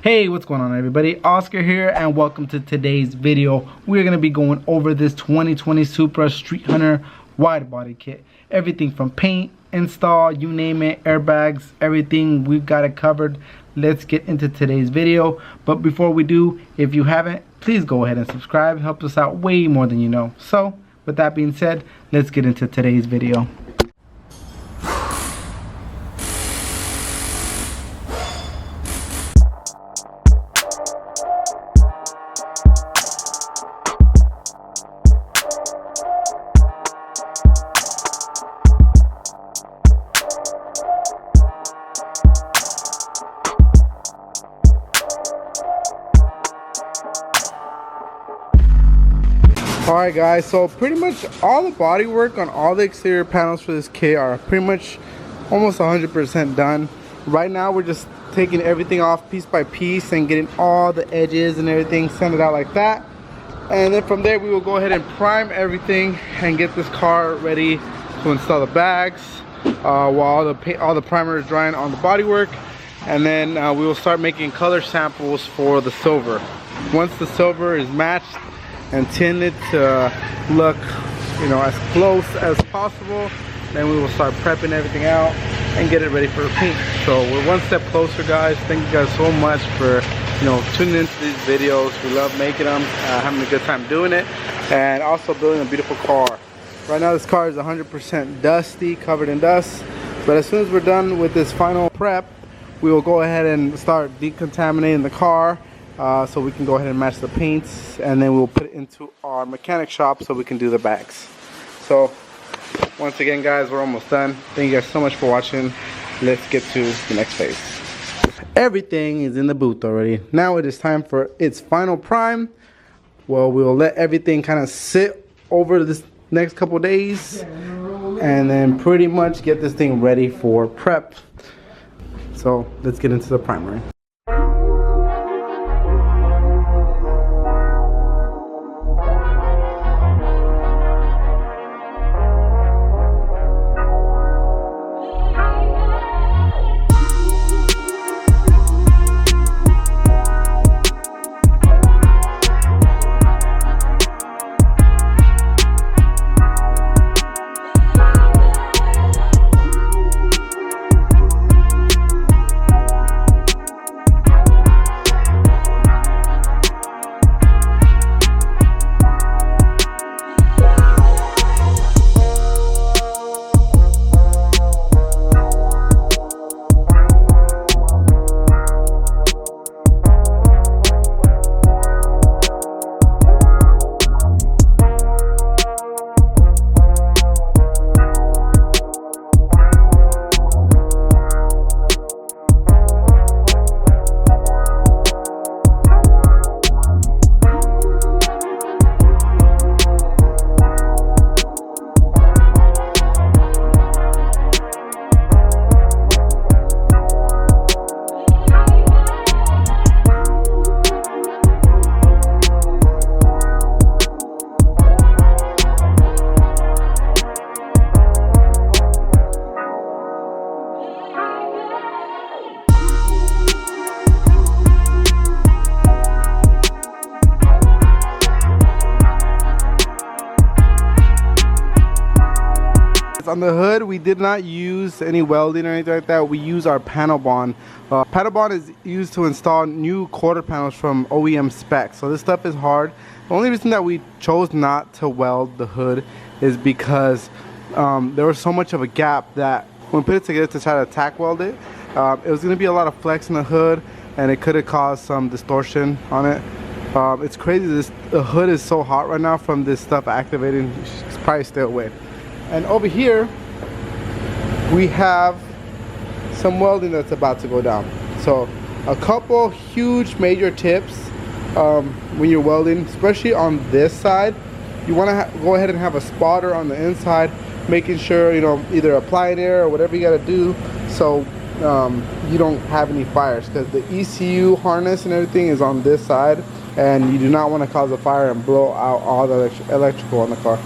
Hey, what's going on everybody? Oscar here and welcome to today's video. We're going to be going over this 2020 Supra StreetHunter wide body kit. Everything from paint, install, you name it, airbags, everything, we've got it covered. Let's get into today's video. But before we do, if you haven't, please go ahead and subscribe. It helps us out way more than you know. So, with that being said, let's get into today's video. Alright guys, so pretty much all the body work on all the exterior panels for this kit are pretty much almost 100% done. Right now we're just taking everything off piece by piece and getting all the edges and everything sanded out like that. And then from there we will go ahead and prime everything and get this car ready to install the bags while all the primer is drying on the body work. And then we will start making color samples for the silver. Once the silver is matched and tinted to look, you know, as close as possible, then we will start prepping everything out and get it ready for the paint. So we're one step closer, guys. Thank you guys so much for, you know, tuning into these videos. We love making them, having a good time doing it, and also building a beautiful car. Right now this car is 100% dusty, covered in dust, but as soon as we're done with this final prep, we will go ahead and start decontaminating the car, so we can go ahead and match the paints, and then we'll put it into our mechanic shop so we can do the bags. So once again guys, we're almost done. Thank you guys so much for watching. Let's get to the next phase. Everything is in the booth already. Now it is time for its final prime. Well, we'll let everything kind of sit over this next couple days and then pretty much get this thing ready for prep. So let's get into the primary. On the hood, we did not use any welding or anything like that. We use our panel bond. Panel bond is used to install new quarter panels from OEM specs. So this stuff is hard. The only reason that we chose not to weld the hood is because there was so much of a gap that when we put it together to try to tack weld it, it was going to be a lot of flex in the hood, and it could have caused some distortion on it. It's crazy. The hood is so hot right now from this stuff activating. You should probably stay away. And over here we have some welding that's about to go down. So a couple huge major tips when you're welding, especially on this side. You want to go ahead and have a spotter on the inside, making sure, you know, either applying air or whatever you got to do so you don't have any fires, because the ECU harness and everything is on this side, and you do not want to cause a fire and blow out all the electrical on the car.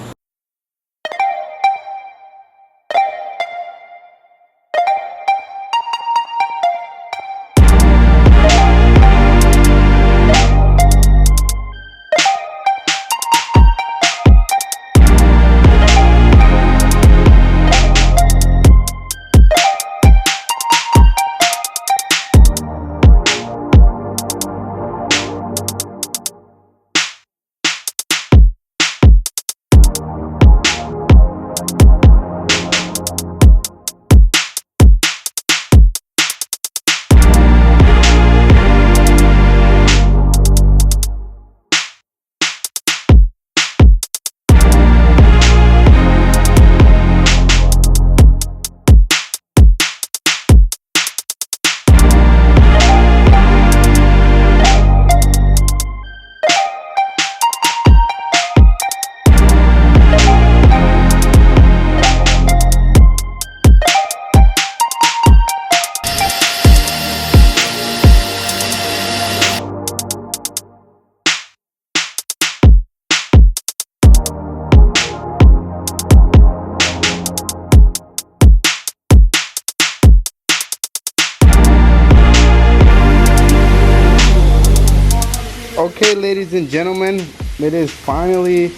Okay, ladies and gentlemen, it is finally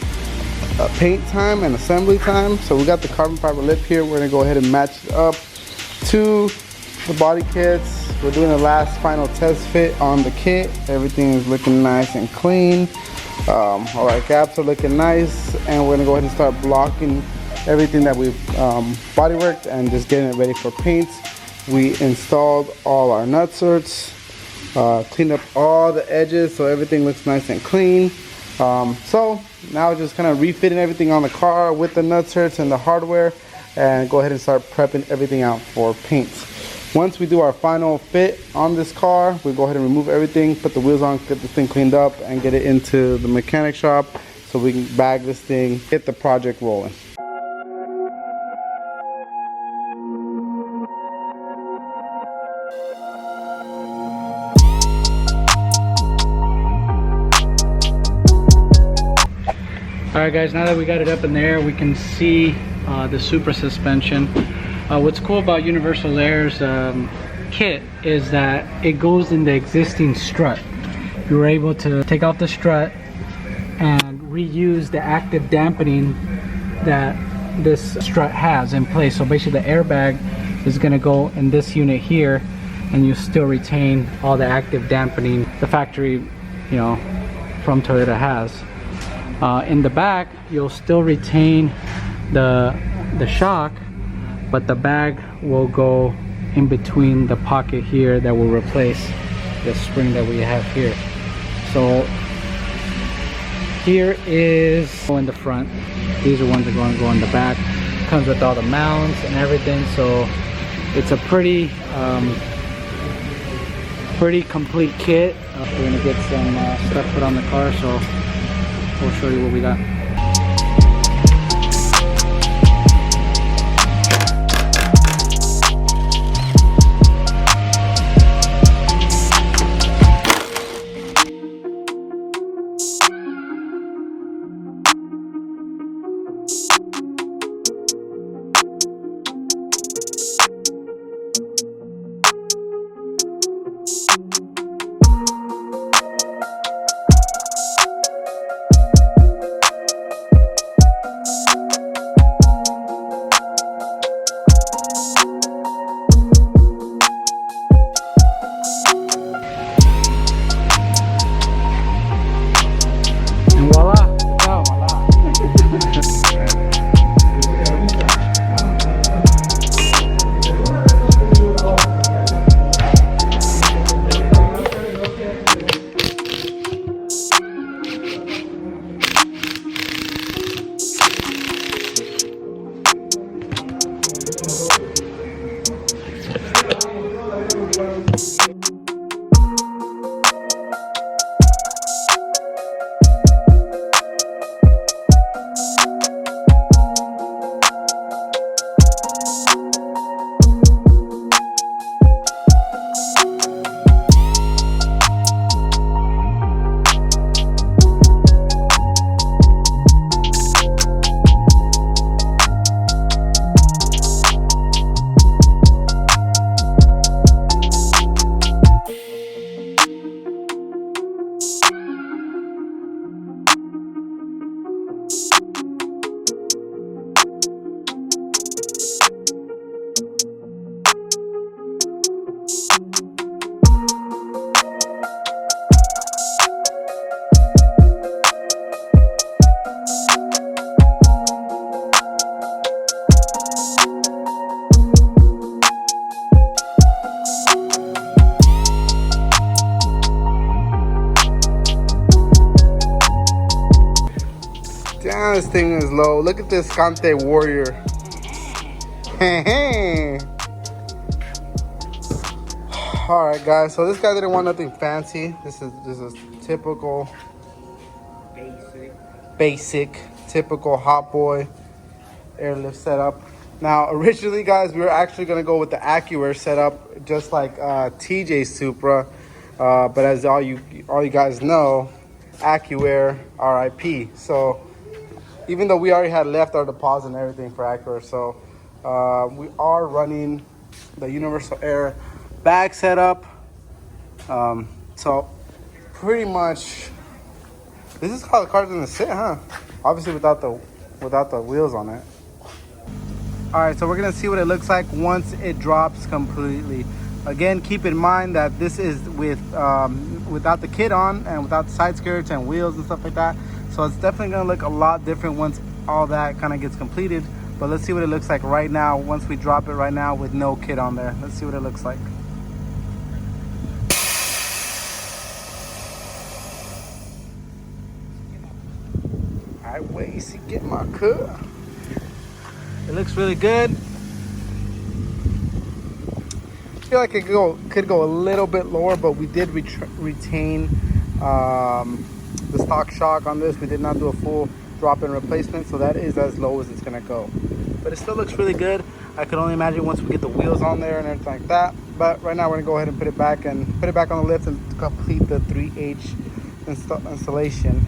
paint time and assembly time. So we got the carbon fiber lip here. We're gonna go ahead and match it up to the body kits. We're doing the last final test fit on the kit. Everything is looking nice and clean. All our gaps are looking nice, and we're gonna go ahead and start blocking everything that we've bodyworked and just getting it ready for paints. We installed all our nutserts, cleaned up all the edges so everything looks nice and clean. So now just kind of refitting everything on the car with the nutserts and the hardware, and go ahead and start prepping everything out for paints. Once we do our final fit on this car, we go ahead and remove everything, put the wheels on, get this thing cleaned up, and get it into the mechanic shop so we can bag this thing, get the project rolling. Alright guys, now that we got it up in there, we can see the Supra suspension. What's cool about Universal Air's kit is that it goes in the existing strut. You were able to take out the strut and reuse the active dampening that this strut has in place. So basically the airbag is going to go in this unit here, and you still retain all the active dampening the factory, you know, from Toyota has. In the back, you'll still retain the shock, but the bag will go in between the pocket here that will replace the spring that we have here. So here is in the front. These are ones that are going to go in the back. Comes with all the mounts and everything, so it's a pretty complete kit. We're gonna get some stuff put on the car, so we'll show you what we got. Damn, this thing is low. Look at this Scante Warrior. Alright guys, so this guy didn't want nothing fancy. This is typical basic typical hot boy airlift setup. Now originally guys, we were actually gonna go with the AccuAir setup, just like TJ's Supra, but as all you guys know, AccuAir RIP. So even though we already had left our deposit and everything for AccuAir, so we are running the Universal Air bag setup. So pretty much, this is how the car's gonna sit, huh? Obviously without the wheels on it. All right, so we're gonna see what it looks like once it drops completely. Again, keep in mind that this is with without the kit on and without the side skirts and wheels and stuff like that. So it's definitely gonna look a lot different once all that kind of gets completed. But let's see what it looks like right now once we drop it right now with no kit on there. Let's see what it looks like. All right, wait, see, get my cut. It looks really good. I feel like it could go a little bit lower, but we did retain the stock shock on this. We did not do a full drop-in replacement, so that is as low as it's gonna go. But it still looks really good. I can only imagine once we get the wheels on there and everything like that. But right now we're gonna go ahead and put it back on the lift and complete the 3H installation.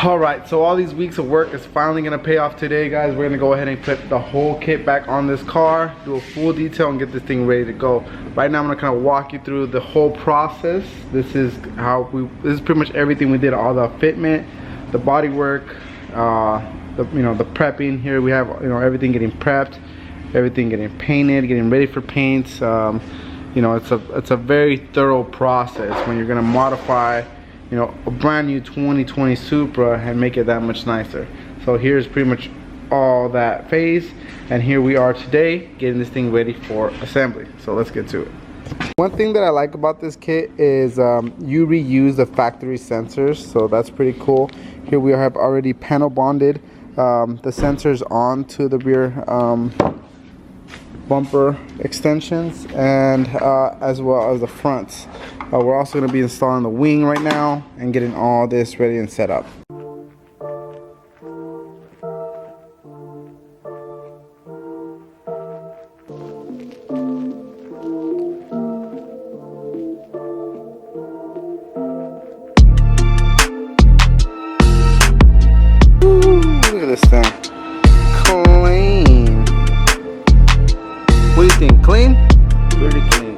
All right, so all these weeks of work is finally gonna pay off today, guys. We're gonna go ahead and put the whole kit back on this car, do a full detail, and get this thing ready to go. Right now, I'm gonna kind of walk you through the whole process. This is pretty much everything we did, all the fitment, the body work, the prepping. Here we have everything getting prepped, everything getting painted, getting ready for paints. It's a very thorough process when you're gonna modify a brand new 2020 Supra and make it that much nicer. So here's pretty much all that phase, and here we are today getting this thing ready for assembly. So let's get to it. One thing that I like about this kit is you reuse the factory sensors, so that's pretty cool. Here we have already panel bonded the sensors onto the rear bumper extensions, and as well as the fronts. We're also going to be installing the wing right now and getting all this ready and set up. Ooh, look at this thing. Clean. What do you think? Clean? Pretty clean.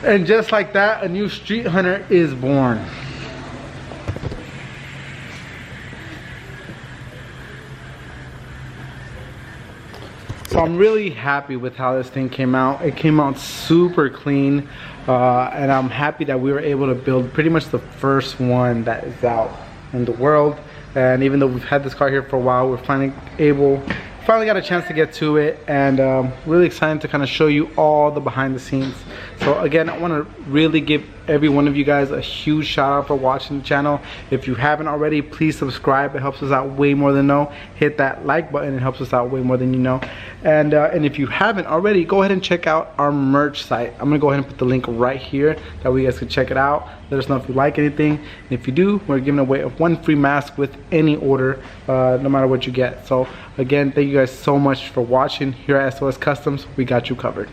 And just like that, a new StreetHunter is born. So I'm really happy with how this thing came out. It came out super clean, and I'm happy that we were able to build pretty much the first one that is out in the world. And even though we've had this car here for a while, we're finally got a chance to get to it, and really excited to kind of show you all the behind the scenes. So again, I want to really give every one of you guys a huge shout out for watching the channel. If you haven't already, please subscribe. It helps us out way more than know. Hit that like button. It helps us out way more than you know. And if you haven't already, go ahead and check out our merch site. I'm gonna go ahead and put the link right here, that way you guys can check it out. Let us know if you like anything, and if you do, we're giving away one free mask with any order, no matter what you get. So again, thank you guys so much for watching. Here at SOS Customs, we got you covered.